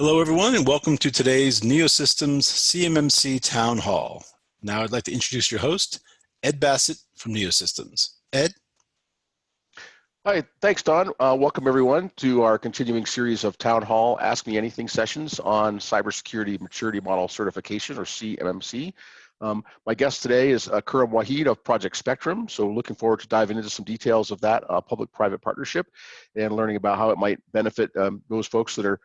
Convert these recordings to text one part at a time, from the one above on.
Hello, everyone, and welcome to today's NeoSystems CMMC Town Hall. Now I'd like to introduce your host, Ed Bassett from NeoSystems. Ed? Hi, thanks, Don. Welcome, everyone, to our continuing series of Town Hall Ask Me Anything sessions on Cybersecurity Maturity Model Certification, or CMMC. My guest today is Khurrum Wahid of Project Spectrum, so looking forward to diving into some details of that public-private partnership and learning about how it might benefit those folks that are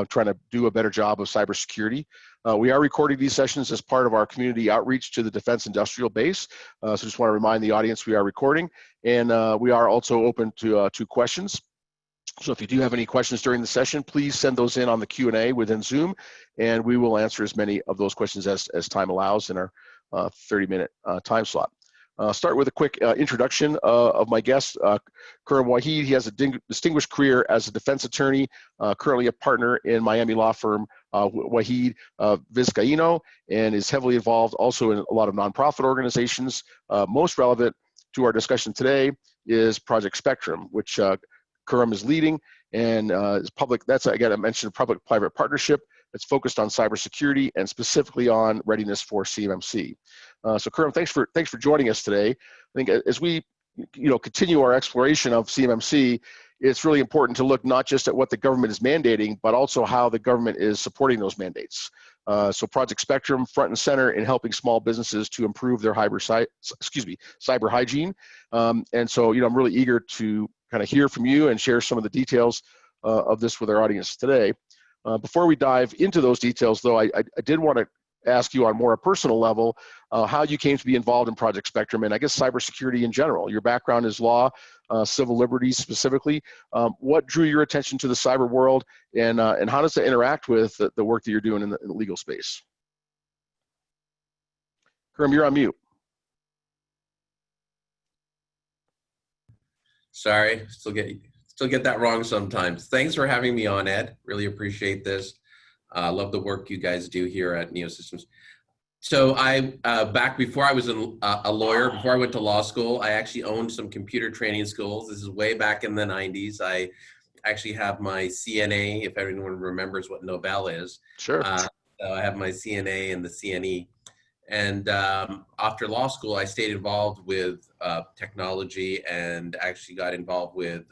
trying to do a better job of cybersecurity. We are recording these sessions as part of our community outreach to the Defense Industrial Base, so just want to remind the audience we are recording, and we are also open to questions. So if you do have any questions during the session, please send those in on the Q&A within Zoom, and we will answer as many of those questions as time allows in our 30-minute time slot. Start with a quick introduction of my guest, Khurrum Wahid. He has a distinguished career as a defense attorney, currently a partner in Miami law firm Wahid Vizcaino, and is heavily involved also in a lot of nonprofit organizations. Most relevant to our discussion today is Project Spectrum, which Khurrum is leading, and is public. That's, again, I mentioned, public-private partnership that's focused on cybersecurity and specifically on readiness for CMMC. So Khurrum, thanks for joining us today. I think as we continue our exploration of CMMC, it's really important to look not just at what the government is mandating, but also how the government is supporting those mandates. So Project Spectrum, front and center in helping small businesses to improve their cyber hygiene. And so, I'm really eager to kind of hear from you and share some of the details of this with our audience today. Before we dive into those details, though, I did want to ask you on more a personal level how you came to be involved in Project Spectrum, and I guess cybersecurity in general. Your background is law, civil liberties specifically. What drew your attention to the cyber world, and how does it interact with the work that you're doing in the legal space? Khurrum, you're on mute. Sorry, still get that wrong sometimes. Thanks for having me on, Ed. Really appreciate this. Love the work you guys do here at NeoSystems. So back before I was a lawyer, before I went to law school, I actually owned some computer training schools. This is way back in the 90s. I actually have my CNA, if anyone remembers what Nobel is. Sure. So I have my CNA and the CNE. And after law school, I stayed involved with technology and actually got involved with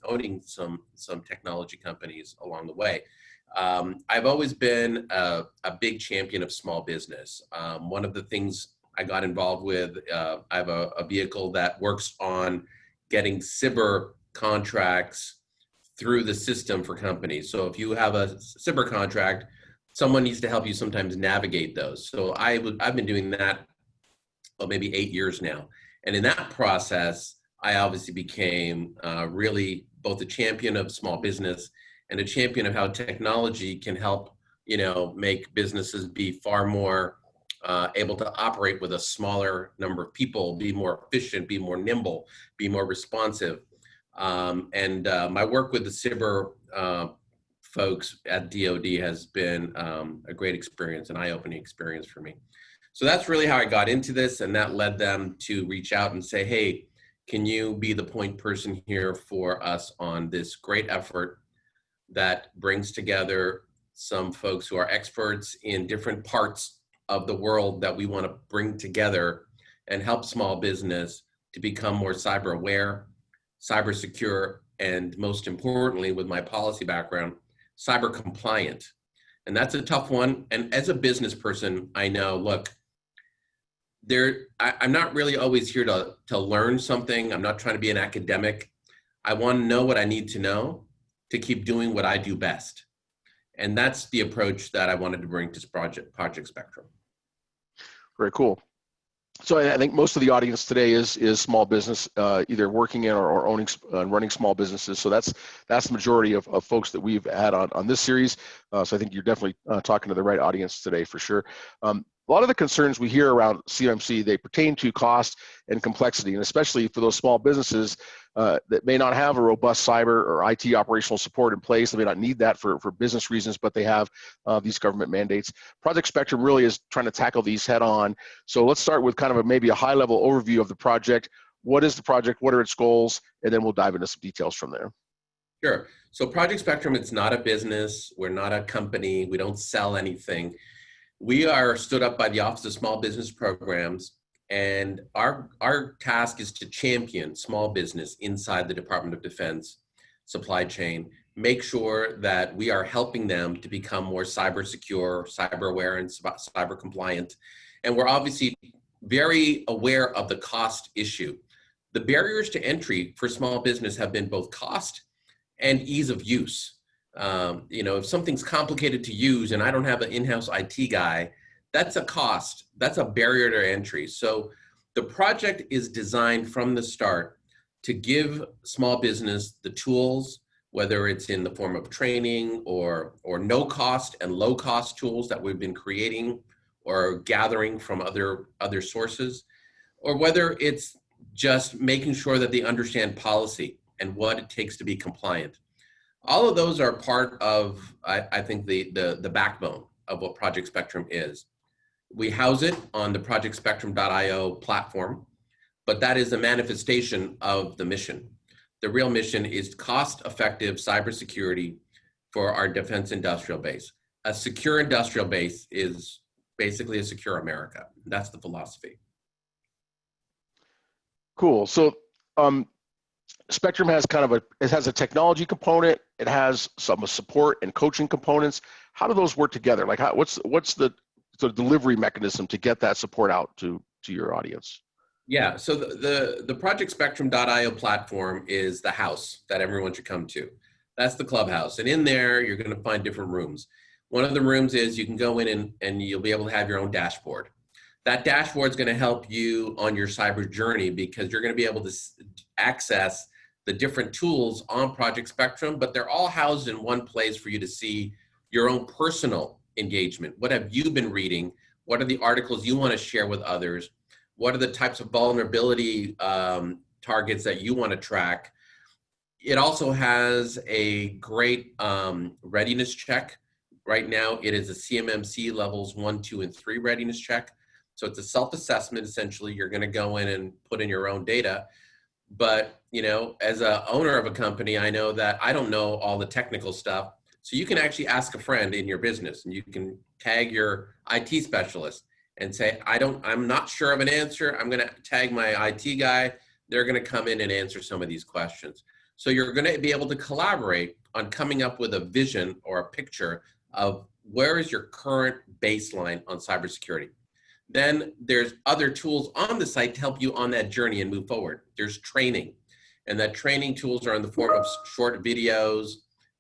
owning some technology companies along the way. I've always been a big champion of small business. One of the things I got involved with, I have a vehicle that works on getting cyber contracts through the system for companies. So if you have a cyber contract, someone needs to help you sometimes navigate those. So I've been doing that, maybe 8 years now. And in that process, I obviously became really both a champion of small business and a champion of how technology can help, make businesses be far more able to operate with a smaller number of people, be more efficient, be more nimble, be more responsive. My work with the cyber folks at DoD has been a great experience, an eye-opening experience for me. So that's really how I got into this, and that led them to reach out and say, hey, can you be the point person here for us on this great effort that brings together some folks who are experts in different parts of the world that we want to bring together and help small business to become more cyber aware, cyber secure, and most importantly, with my policy background, cyber compliant. And that's a tough one. And as a business person, I know, look, I'm not really always here to learn something. I'm not trying to be an academic. I want to know what I need to know to keep doing what I do best. And that's the approach that I wanted to bring to Project Spectrum. Very cool. So I think most of the audience today is small business, either working in or owning and running small businesses. So that's the majority of folks that we've had on this series. So I think you're definitely talking to the right audience today for sure. A lot of the concerns we hear around CMMC, they pertain to cost and complexity, and especially for those small businesses that may not have a robust cyber or IT operational support in place. They may not need that for business reasons, but they have these government mandates. Project Spectrum really is trying to tackle these head on. So let's start with kind of maybe a high level overview of the project. What is the project? What are its goals? And then we'll dive into some details from there. Sure. So Project Spectrum, it's not a business. We're not a company. We don't sell anything. We are stood up by the Office of Small Business Programs, and our task is to champion small business inside the Department of Defense supply chain, make sure that we are helping them to become more cyber secure, cyber aware, and cyber compliant. And we're obviously very aware of the cost issue. The barriers to entry for small business have been both cost and ease of use. If something's complicated to use and I don't have an in-house IT guy, that's a cost, that's a barrier to entry. So the project is designed from the start to give small business the tools, whether it's in the form of training or no cost and low cost tools that we've been creating or gathering from other sources, or whether it's just making sure that they understand policy and what it takes to be compliant. All of those are part of, I think, the backbone of what Project Spectrum is. We house it on the projectspectrum.io platform, but that is a manifestation of the mission. The real mission is cost-effective cybersecurity for our defense industrial base. A secure industrial base is basically a secure America. That's the philosophy. Cool. So Spectrum has it has a technology component. It has some support and coaching components. How do those work together? Like, what's the delivery mechanism to get that support out to your audience? Yeah. So the projectspectrum.io platform is the house that everyone should come to. That's the clubhouse, and in there you're going to find different rooms. One of the rooms is you can go in and you'll be able to have your own dashboard. That dashboard is going to help you on your cyber journey because you're going to be able to access the different tools on Project Spectrum, but they're all housed in one place for you to see your own personal engagement. What have you been reading? What are the articles you want to share with others? What are the types of vulnerability targets that you want to track? It also has a great readiness check. Right now, it is a CMMC levels 1, 2, and 3 readiness check. So it's a self-assessment, essentially. You're going to go in and put in your own data. But, as an owner of a company, I know that I don't know all the technical stuff. So you can actually ask a friend in your business, and you can tag your IT specialist and say, I'm not sure of an answer. I'm going to tag my IT guy. They're going to come in and answer some of these questions. So you're going to be able to collaborate on coming up with a vision or a picture of where is your current baseline on cybersecurity. Then there's other tools on the site to help you on that journey and move forward. There's training, and that training tools are in the form of short videos,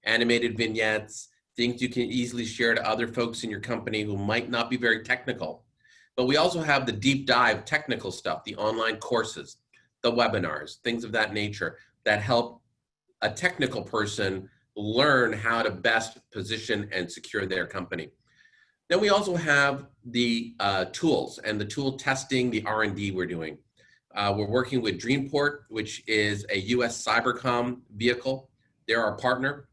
animated vignettes, things you can easily share to other folks in your company who might not be very technical. But we also have the deep dive technical stuff, the online courses, the webinars, things of that nature that help a technical person learn how to best position and secure their company. Then we also have the tools and the tool testing, the R&D we're doing. We're working with Dreamport, which is a US Cybercom vehicle. They're our partner.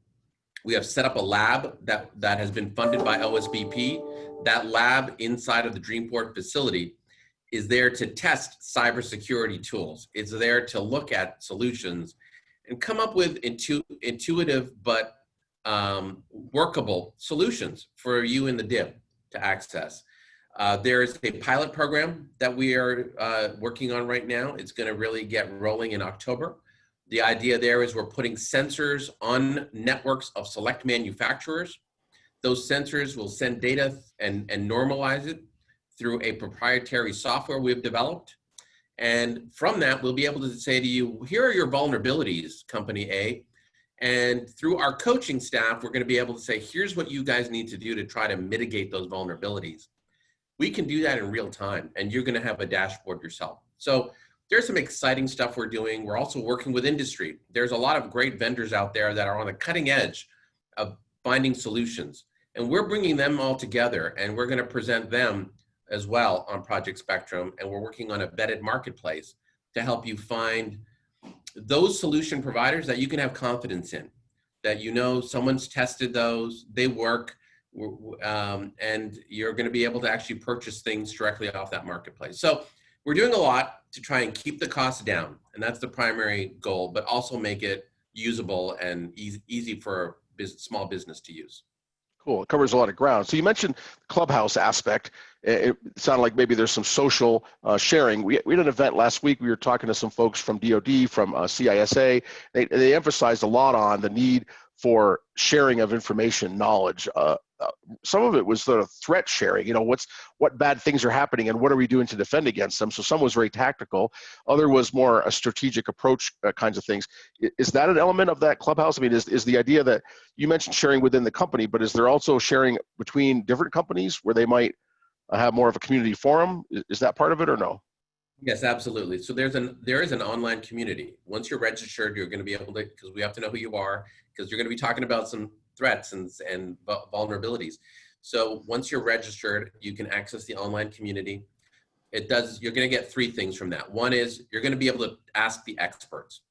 We have set up a lab that has been funded by OSBP. That lab inside of the Dreamport facility is there to test cybersecurity tools. It's there to look at solutions and come up with intuitive but workable solutions for you in the DIB to access. There is a pilot program that we are working on right now. It's going to really get rolling in October. The idea there is we're putting sensors on networks of select manufacturers. Those sensors will send data and normalize it through a proprietary software we've developed. And from that, we'll be able to say to you, here are your vulnerabilities, company A. And through our coaching staff, we're going to be able to say, here's what you guys need to do to try to mitigate those vulnerabilities. We can do that in real time, and you're going to have a dashboard yourself. So there's some exciting stuff we're doing. We're also working with industry. There's a lot of great vendors out there that are on the cutting edge of finding solutions. And we're bringing them all together, and we're going to present them as well on Project Spectrum. And we're working on a vetted marketplace to help you find those solution providers that you can have confidence in, that someone's tested those, they work, and you're going to be able to actually purchase things directly off that marketplace. So we're doing a lot to try and keep the costs down, and that's the primary goal, but also make it usable and easy for small business to use. Cool. It covers a lot of ground. So you mentioned the clubhouse aspect. It sounded like maybe there's some social sharing. We had an event last week. We were talking to some folks from DoD, from CISA. They emphasized a lot on the need for sharing of information, knowledge. Some of it was sort of threat sharing. You know, what bad things are happening and what are we doing to defend against them? So some was very tactical. Other was more a strategic approach kinds of things. Is that an element of that clubhouse? I mean, is the idea that you mentioned sharing within the company, but is there also sharing between different companies where they might have more of a community forum? Is that part of it or no? Yes, absolutely. So there is an online community. Once you're registered, you're going to be able to, because we have to know who you are, because you're going to be talking about some threats and vulnerabilities. So once you're registered, you can access the online community. You're going to get three things from that. One is you're going to be able to ask the experts.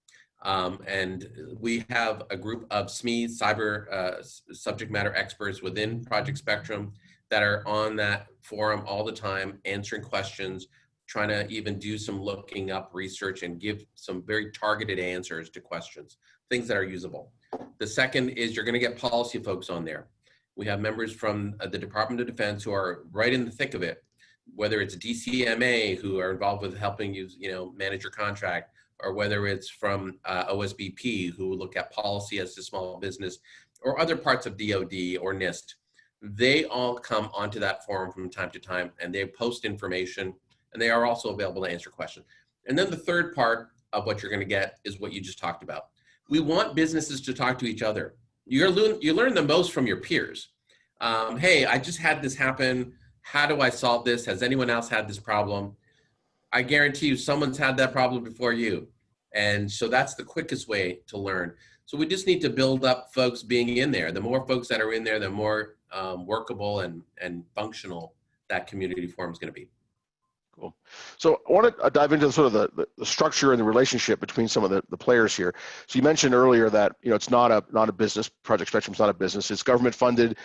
And we have a group of SMEs, cyber subject matter experts within Project Spectrum that are on that forum all the time, answering questions, trying to even do some looking up research and give some very targeted answers to questions, things that are usable. The second is you're going to get policy folks on there. We have members from the Department of Defense who are right in the thick of it, whether it's DCMA who are involved with helping you, manage your contract, or whether it's from OSBP who look at policy as to small business, or other parts of DoD or NIST. They all come onto that forum from time to time and they post information, and they are also available to answer questions. And then the third part of what you're going to get is what you just talked about. We want businesses to talk to each other. You learn the most from your peers. Hey, I just had this happen. How do I solve this? Has anyone else had this problem? I guarantee you someone's had that problem before you. And so that's the quickest way to learn. So we just need to build up folks being in there. The more folks that are in there, the more workable and functional that community forum is going to be. Cool. So I want to dive into sort of the structure and the relationship between some of the players here. So you mentioned earlier that it's not a business. Project Spectrum's not a business. It's government funded,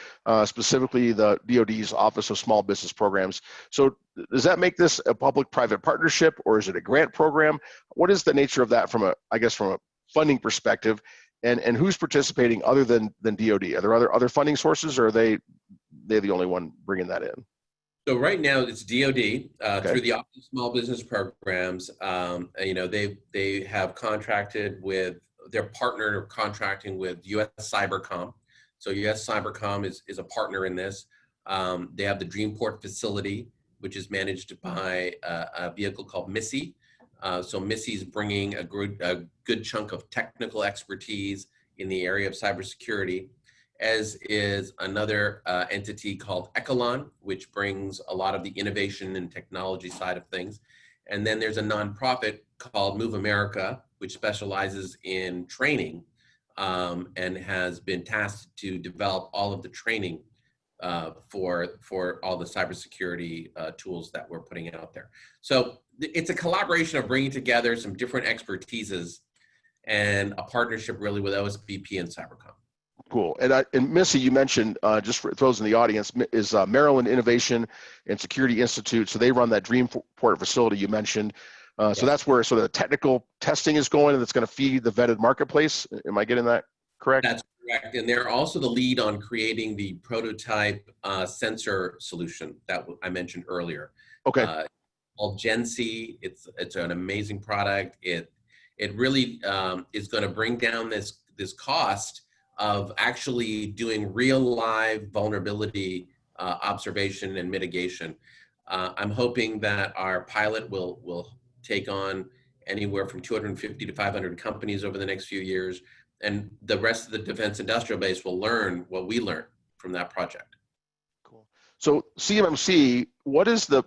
specifically the DoD's Office of Small Business Programs. So does that make this a public-private partnership, or is it a grant program? What is the nature of that from a funding perspective, and who's participating other than DoD? Are there other funding sources, or are they the only one bringing that in? So right now it's DoD through the Office of Small Business Programs. They have contracted with, they're partnered or contracting with US Cybercom. So US Cybercom is a partner in this. They have the Dreamport facility, which is managed by a vehicle called Missy. So Missy's bringing a good chunk of technical expertise in the area of cybersecurity, as is another entity called Eccalon, which brings a lot of the innovation and technology side of things. And then there's a nonprofit called Move America, which specializes in training and has been tasked to develop all of the training for all the cybersecurity tools that we're putting out there. So it's a collaboration of bringing together some different expertises and a partnership really with OSBP and Cybercom. Cool. And Missy, you mentioned, just for those in the audience, is Maryland Innovation and Security Institute. So they run that Dreamport facility you mentioned. So that's where sort of the technical testing is going, and it's going to feed the vetted marketplace. Am I getting that correct? That's correct. And they're also the lead on creating the prototype sensor solution that I mentioned earlier. Okay. Called GenC. It's an amazing product. It really is going to bring down this cost of actually doing real live vulnerability observation and mitigation. I'm hoping that our pilot will take on anywhere from 250 to 500 companies over the next few years, and the rest of the defense industrial base will learn what we learned from that project. Cool. So CMMC, what is the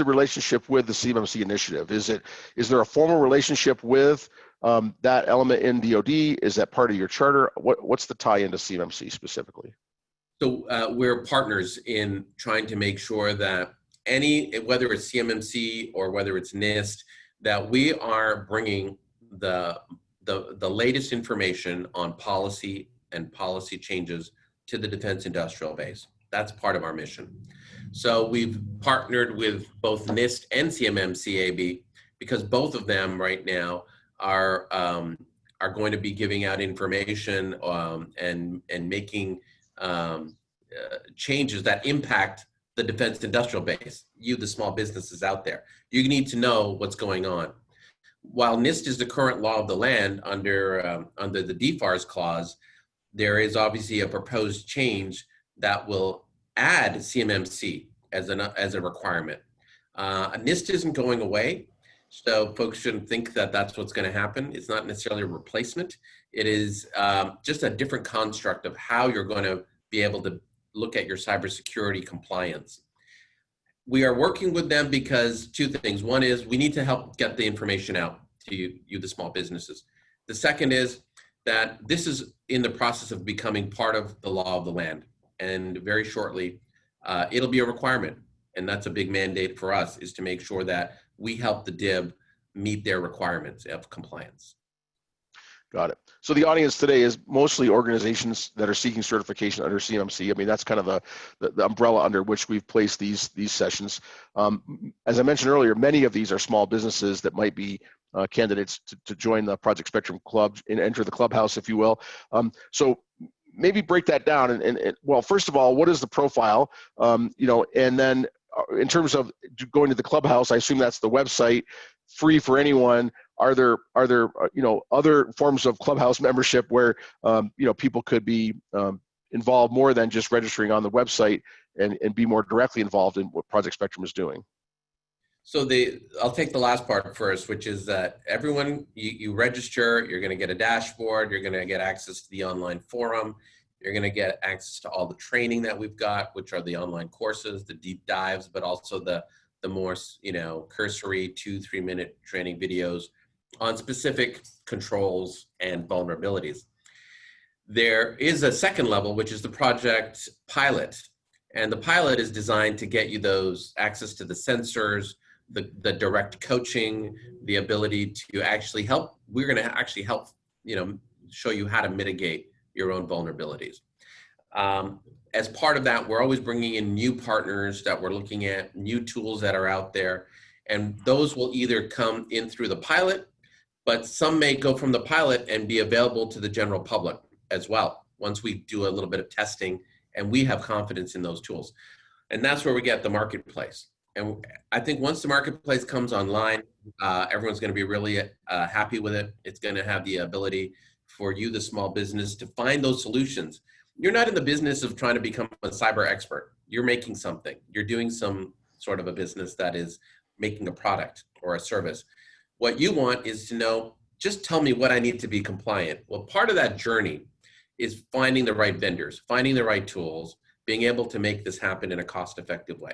relationship with the CMMC initiative? Is there a formal relationship with that element in DoD? Is that part of your charter? What's the tie into CMMC specifically? So we're partners in trying to make sure that whether it's CMMC or whether it's NIST, that we are bringing the latest information on policy and policy changes to the defense industrial base. That's part of our mission. So we've partnered with both NIST and CMMC AB because both of them right now are are going to be giving out information and making changes that impact the defense industrial base, you, the small businesses out there. You need to know what's going on. While NIST is the current law of the land under the DFARS clause, there is obviously a proposed change that will add CMMC as a requirement. NIST isn't going away, so folks shouldn't think that that's what's going to happen. It's not necessarily a replacement. It is just a different construct of how you're going to be able to look at your cybersecurity compliance. We are working with them because two things. One is we need to help get the information out to you, the small businesses. The second is that this is in the process of becoming part of the law of the land. And very shortly, it'll be a requirement. And that's a big mandate for us, is to make sure that we help the DIB meet their requirements of compliance. Got it. So the audience today is mostly organizations that are seeking certification under CMMC. I mean, that's kind of the umbrella under which we've placed these sessions. As I mentioned earlier, many of these are small businesses that might be candidates to join the Project Spectrum Club and enter the clubhouse, if you will. So maybe break that down. And well, first of all, what is the profile? You know, and then in terms of going to the clubhouse, I assume that's the website, free for anyone. Are there you know, other forms of clubhouse membership where you know, people could be involved more than just registering on the website and be more directly involved in what Project Spectrum is doing? So I'll take the last part first, which is that everyone, you register, you're going to get a dashboard, you're going to get access to the online forum, you're going to get access to all the training that we've got, which are the online courses, the deep dives, but also the more, you know, cursory 2-3 minute training videos on specific controls and vulnerabilities. There is a second level, which is the project pilot. And the pilot is designed to get you those access to the sensors, the direct coaching, the ability to actually help. We're going to actually help, you know, show you how to mitigate your own vulnerabilities. As part of that, we're always bringing in new partners that we're looking at, new tools that are out there, and those will either come in through the pilot, but some may go from the pilot and be available to the general public as well, once we do a little bit of testing and we have confidence in those tools. And that's where we get the marketplace. And I think once the marketplace comes online, everyone's going to be really happy with it. It's going to have the ability for you, the small business, to find those solutions. You're not in the business of trying to become a cyber expert. You're making something. You're doing some sort of a business that is making a product or a service. What you want is to know, just tell me what I need to be compliant. Well, part of that journey is finding the right vendors, finding the right tools, being able to make this happen in a cost-effective way.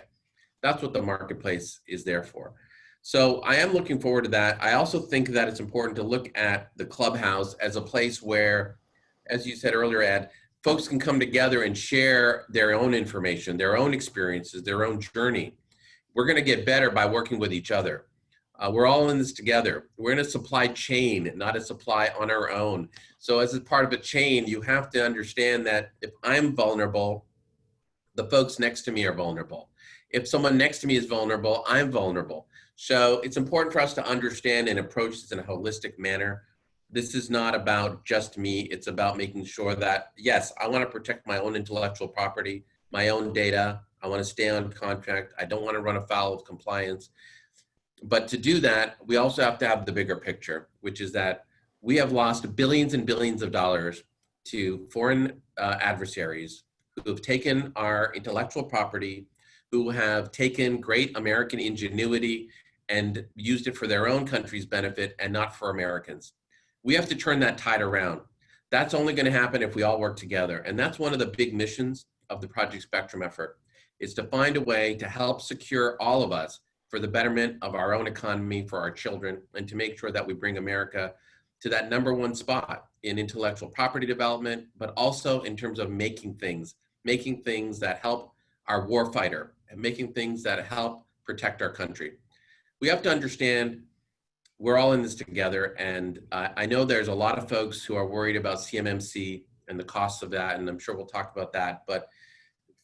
That's what the marketplace is there for. So I am looking forward to that. I also think that it's important to look at the clubhouse as a place where, as you said earlier, Ed, folks can come together and share their own information, their own experiences, their own journey. We're going to get better by working with each other. We're all in this together. We're in a supply chain, not a supply on our own. So as a part of a chain, you have to understand that if I'm vulnerable, the folks next to me are vulnerable. If someone next to me is vulnerable, I'm vulnerable. So it's important for us to understand and approach this in a holistic manner. This is not about just me. It's about making sure that, yes, I want to protect my own intellectual property, my own data. I want to stay on contract. I don't want to run afoul of compliance. But to do that, we also have to have the bigger picture, which is that we have lost billions and billions of dollars to foreign adversaries who have taken our intellectual property, who have taken great American ingenuity and used it for their own country's benefit and not for Americans. We have to turn that tide around. That's only going to happen if we all work together. And that's one of the big missions of the Project Spectrum effort, is to find a way to help secure all of us for the betterment of our own economy, for our children, and to make sure that we bring America to that #1 spot in intellectual property development, but also in terms of making things that help our warfighter and making things that help protect our country. We have to understand we're all in this together, and I know there's a lot of folks who are worried about CMMC and the costs of that, and I'm sure we'll talk about that, but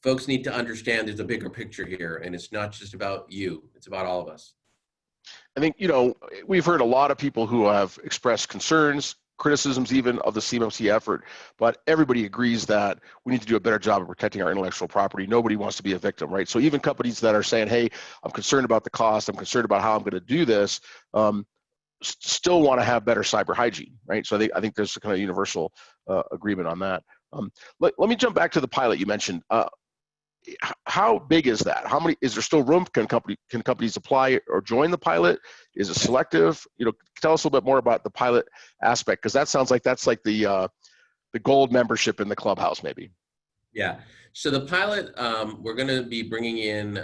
folks need to understand there's a bigger picture here, and it's not just about you, it's about all of us. I think, you know, we've heard a lot of people who have expressed concerns, criticisms even of the CMMC effort, but everybody agrees that we need to do a better job of protecting our intellectual property. Nobody wants to be a victim, right? So even companies that are saying, hey, I'm concerned about the cost, I'm concerned about how I'm going to do this, still want to have better cyber hygiene, right? So I think there's a kind of universal agreement on that. Let me jump back to the pilot you mentioned. How big is that? How many, is there still room? Can companies apply or join the pilot? Is it selective? You know, tell us a little bit more about the pilot aspect, because that sounds like that's like the gold membership in the clubhouse, maybe. Yeah. So the pilot, we're going to be bringing in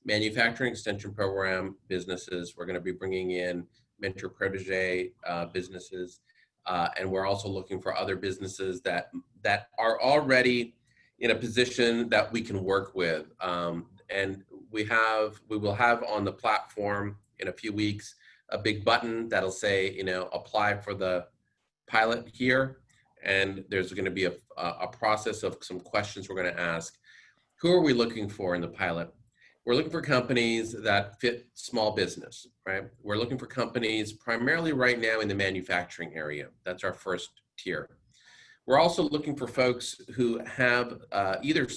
manufacturing extension program businesses. We're going to be bringing in mentor protege businesses, and we're also looking for other businesses that are already in a position that we can work with. And we will have on the platform in a few weeks a big button that'll say, you know, apply for the pilot here. And there's going to be a process of some questions we're going to ask. Who are we looking for in the pilot? We're looking for companies that fit small business, right? We're looking for companies primarily right now in the manufacturing area. That's our first tier. We're also looking for folks who have either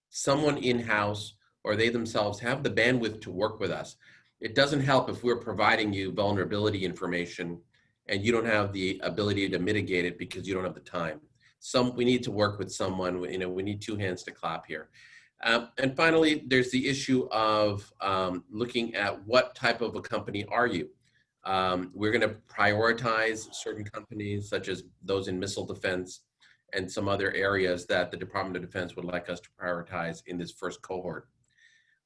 someone in-house or they themselves have the bandwidth to work with us. It doesn't help if we're providing you vulnerability information and you don't have the ability to mitigate it because you don't have the time. We need to work with someone, you know, we need two hands to clap here. And finally, there's the issue of looking at what type of a company are you? We're going to prioritize certain companies, such as those in missile defense and some other areas that the Department of Defense would like us to prioritize in this first cohort.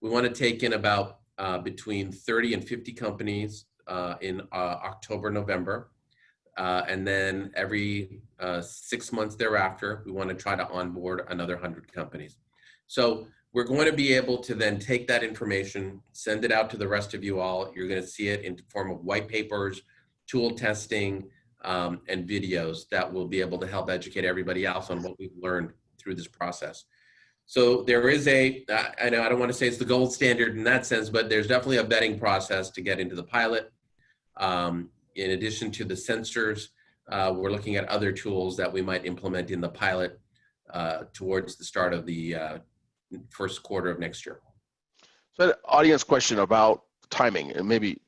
We want to take in about between 30 and 50 companies in October, November. And then every 6 months thereafter, we want to try to onboard another 100 companies. So we're going to be able to then take that information, send it out to the rest of you all. You're going to see it in the form of white papers, tool testing, and videos that will be able to help educate everybody else on what we've learned through this process. So there is I know I don't want to say it's the gold standard in that sense, but there's definitely a vetting process to get into the pilot. In addition to the sensors, we're looking at other tools that we might implement in the pilot towards the start of the first quarter of next year. So an audience question about timing, and maybe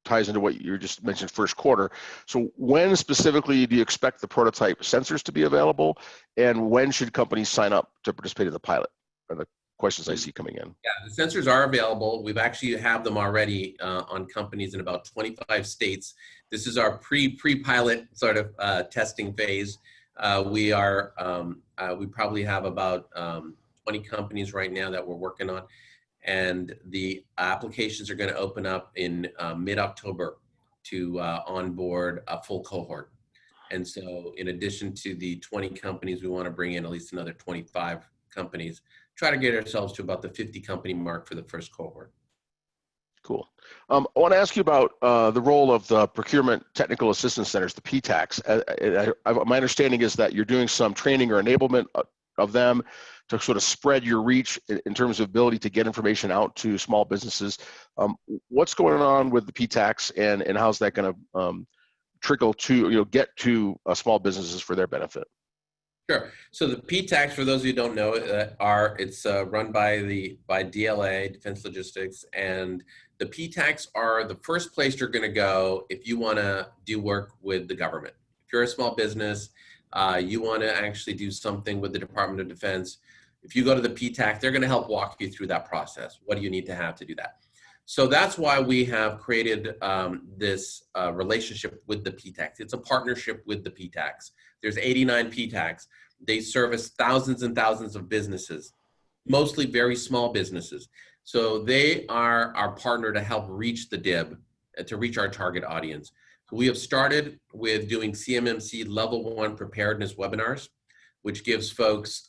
ties into what you just mentioned, first quarter. So when specifically do you expect the prototype sensors to be available, and when should companies sign up to participate in the pilot? Are the questions I see coming in. Yeah, the sensors are available. We've actually have them already on companies in about 25 states. This is our pre-pilot sort of testing phase. We probably have about 20 companies right now that we're working on. And the applications are going to open up in mid-October to onboard a full cohort. And so in addition to the 20 companies, we want to bring in at least another 25 companies, try to get ourselves to about the 50 company mark for the first cohort. Cool. I want to ask you about the role of the Procurement Technical Assistance Centers, the PTACs. My understanding is that you're doing some training or enablement of them to sort of spread your reach in terms of ability to get information out to small businesses. What's going on with the PTACs, and how's that going to trickle to, get to small businesses for their benefit? Sure. So the PTACs, for those of you who don't know, it's run by DLA, Defense Logistics, and the PTACs are the first place you're going to go if you want to do work with the government. If you're a small business, you want to actually do something with the Department of Defense. If you go to the PTAC, they're going to help walk you through that process. What do you need to have to do that? So that's why we have created this relationship with the PTACs. It's a partnership with the PTACs. There's 89 PTACs. They service thousands and thousands of businesses, mostly very small businesses. So they are our partner to help reach the DIB, to reach our target audience. So we have started with doing CMMC Level 1 preparedness webinars, which gives folks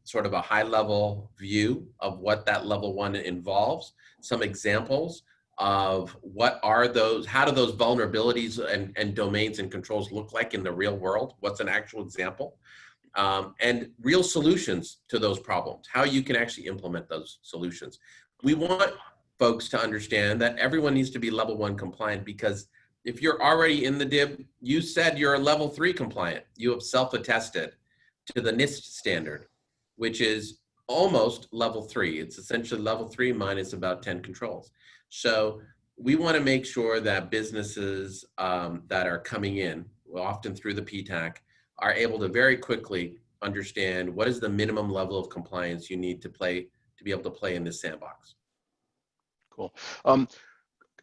sort of a high-level view of what that Level 1 involves, some examples of what are those, how do those vulnerabilities and domains and controls look like in the real world, what's an actual example, and real solutions to those problems, how you can actually implement those solutions. We want folks to understand that everyone needs to be Level 1 compliant, because if you're already in the DIB, you said you're level 3 compliant. You have self-attested to the NIST standard, which is almost level 3. It's essentially level 3 minus about 10 controls. So we want to make sure that businesses that are coming in, often through the PTAC, are able to very quickly understand what is the minimum level of compliance you need to be able to play in this sandbox. Cool.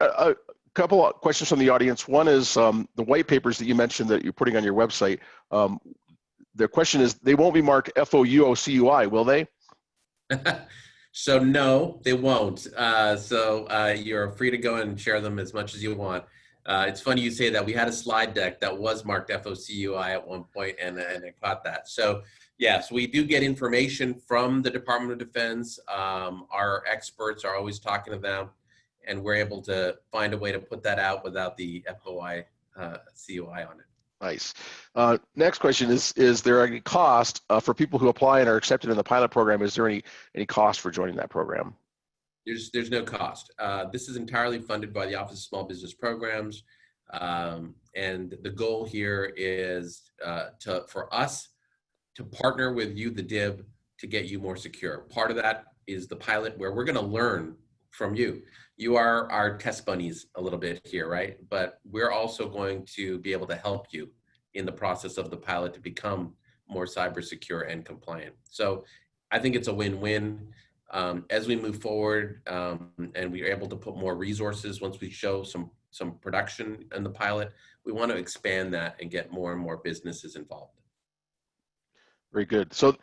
A couple of questions from the audience. One is the white papers that you mentioned that you're putting on your website. The question is, they won't be marked FOUOCUI, will they? So no, they won't. You're free to go and share them as much as you want. It's funny you say that. We had a slide deck that was marked FOCUI at one point, and I caught that. So yes, we do get information from the Department of Defense. Our experts are always talking to them, and we're able to find a way to put that out without the FOI CUI on it. Nice. Next question is there any cost for people who apply and are accepted in the pilot program? Is there any cost for joining that program? There's no cost. This is entirely funded by the Office of Small Business Programs. And the goal here is for us to partner with you, the DIB, to get you more secure. Part of that is the pilot, where we're going to learn from you. You are our test bunnies a little bit here, right? But we're also going to be able to help you in the process of the pilot to become more cyber secure and compliant. So I think it's a win-win. As we move forward and we are able to put more resources, once we show some production in the pilot, we want to expand that and get more and more businesses involved. Very good. So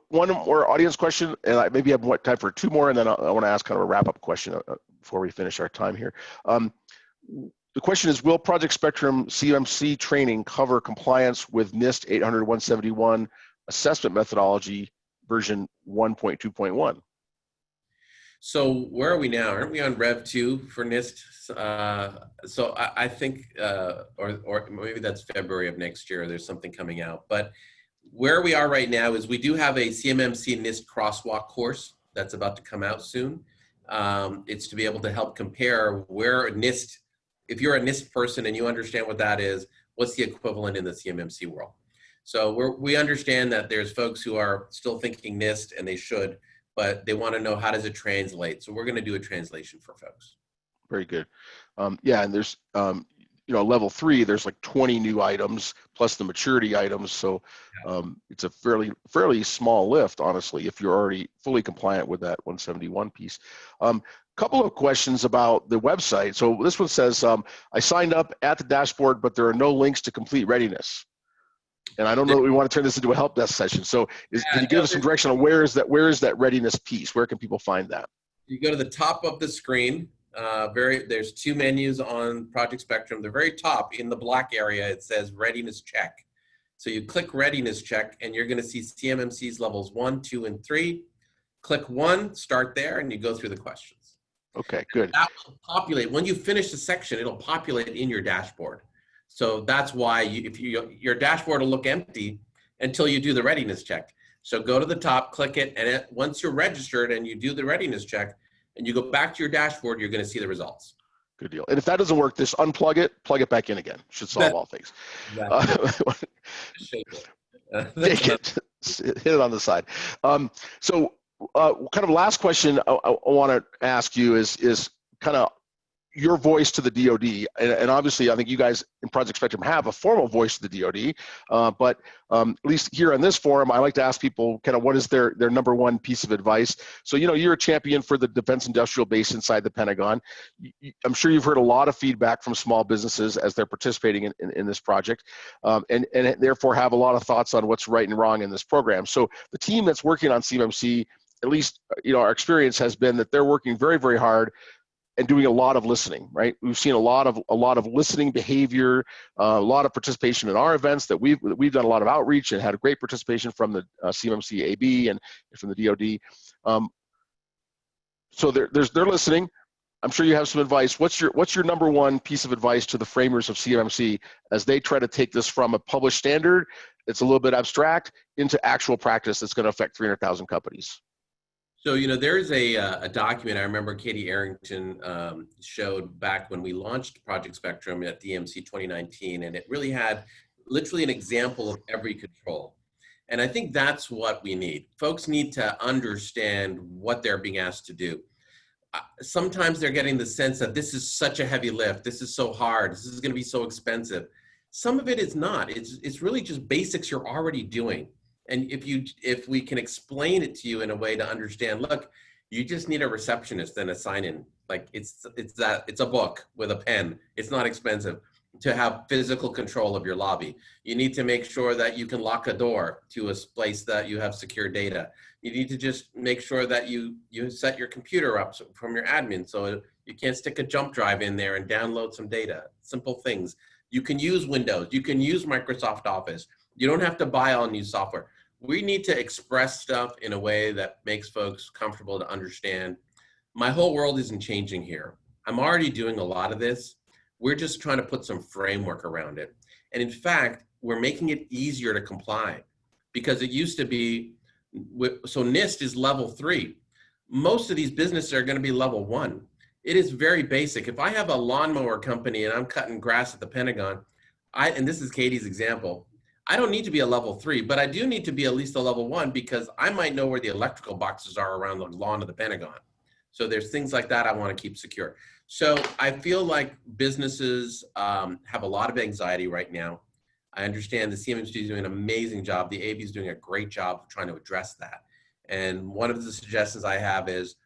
one more audience question, and I maybe have time for 2 more, and then I want to ask kind of a wrap-up question before we finish our time here. The question is, will Project Spectrum CMMC training cover compliance with NIST 800-171 assessment methodology version 1.2.1? So where are we now? Aren't we on Rev 2 for NIST? So I think, or maybe that's February of next year, there's something coming out. But where we are right now is we do have a CMMC NIST crosswalk course that's about to come out soon. It's to be able to help compare where NIST, if you're a NIST person and you understand what that is, what's the equivalent in the CMMC world? So we understand that there's folks who are still thinking NIST, and they should, but they want to know, how does it translate? So we're going to do a translation for folks. Very good. Yeah, and there's, level 3, there's like 20 new items plus the maturity items. So it's a fairly small lift, honestly, if you're already fully compliant with that 171 piece. Couple of questions about the website. So this one says, I signed up at the dashboard, but there are no links to complete readiness. And I don't know that we want to turn this into a help desk session. So can you give us some direction on where is that readiness piece? Where can people find that? You go to the top of the screen. There's 2 menus on Project Spectrum. The very top in the black area, it says readiness check. So you click readiness check, and you're going to see CMMC's levels 1, 2, and 3. Click 1, start there, and you go through the questions. Okay, good. And that will populate. When you finish the section, it'll populate in your dashboard. So that's why your dashboard will look empty until you do the readiness check. So go to the top, click it, and once you're registered and you do the readiness check and you go back to your dashboard, you're going to see the results. Good deal. And if that doesn't work, just unplug it, plug it back in again. Should solve all things. Take it, hit it on the side. So kind of last question I want to ask you is kind of your voice to the DoD, and obviously I think you guys in Project Spectrum have a formal voice to the DoD, but at least here on this forum, I like to ask people kind of what is their number one piece of advice. So, you're a champion for the defense industrial base inside the Pentagon. I'm sure you've heard a lot of feedback from small businesses as they're participating in this project, and therefore have a lot of thoughts on what's right and wrong in this program. So the team that's working on CMMC, at least our experience has been that they're working very, very hard and doing a lot of listening, right? We've seen a lot of listening behavior, a lot of participation in our events that we've done a lot of outreach and had a great participation from the CMMC AB and from the DoD. So they're listening. I'm sure you have some advice. What's your number one piece of advice to the framers of CMMC as they try to take this from a published standard, it's a little bit abstract, into actual practice that's going to affect 300,000 companies? So, you know, there's a document I remember Katie Arrington showed back when we launched Project Spectrum at DMC 2019, and it really had literally an example of every control. And I think that's what we need. Folks need to understand what they're being asked to do. Sometimes they're getting the sense that this is such a heavy lift, this is so hard, this is going to be so expensive. Some of it is not. It's really just basics you're already doing. And if we can explain it to you in a way to understand, look, you just need a receptionist and a sign-in. Like it's a book with a pen. It's not expensive to have physical control of your lobby. You need to make sure that you can lock a door to a place that you have secure data. You need to just make sure that you set your computer up from your admin so you can't stick a jump drive in there and download some data. Simple things. You can use Windows. You can use Microsoft Office. You don't have to buy all new software. We need to express stuff in a way that makes folks comfortable to understand. My whole world isn't changing here. I'm already doing a lot of this. We're just trying to put some framework around it. And in fact, we're making it easier to comply because it used to be, so NIST is level 3. Most of these businesses are going to be level 1. It is very basic. If I have a lawnmower company and I'm cutting grass at the Pentagon, and this is Katie's example, I don't need to be a level 3, but I do need to be at least a level 1 because I might know where the electrical boxes are around the lawn of the Pentagon. So there's things like that I want to keep secure. So I feel like businesses have a lot of anxiety right now. I understand the CMMC is doing an amazing job. The AB is doing a great job of trying to address that. And one of the suggestions I have is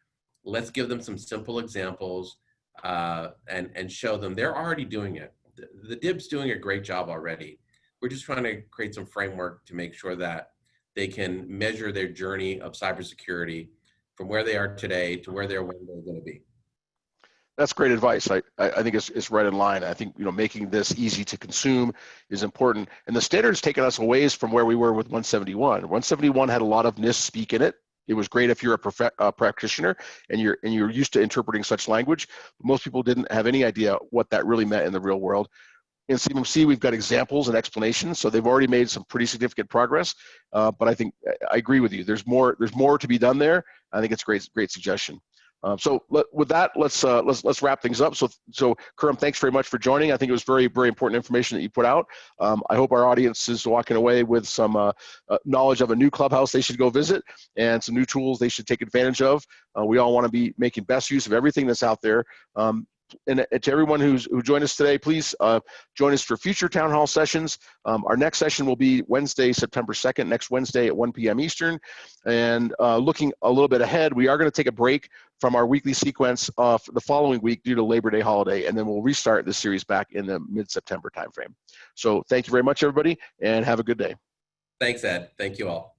let's give them some simple examples and show them they're already doing it. The DIB's doing a great job already. We're just trying to create some framework to make sure that they can measure their journey of cybersecurity from where they are today to where they're one day going to be. That's great advice. I think it's right in line. I think, you know, making this easy to consume is important. And the standard's taken us a ways from where we were with 171. 171 had a lot of NIST speak in it. It was great if you're a practitioner and you're used to interpreting such language. Most people didn't have any idea what that really meant in the real world. In CMMC, we've got examples and explanations, so they've already made some pretty significant progress. But I think I agree with you. There's more to be done there. I think it's great suggestion. So with that, let's wrap things up. So Khurrum, thanks very much for joining. I think it was very important information that you put out. I hope our audience is walking away with some knowledge of a new clubhouse they should go visit and some new tools they should take advantage of. We all want to be making best use of everything that's out there. And to everyone who joined us today, please join us for future town hall sessions. Our next session will be Wednesday, September 2nd, next Wednesday at 1 p.m. Eastern. And looking a little bit ahead, we are going to take a break from our weekly sequence for the following week due to Labor Day holiday, and then we'll restart this series back in the mid-September timeframe. So thank you very much, everybody, and have a good day. Thanks, Ed. Thank you all.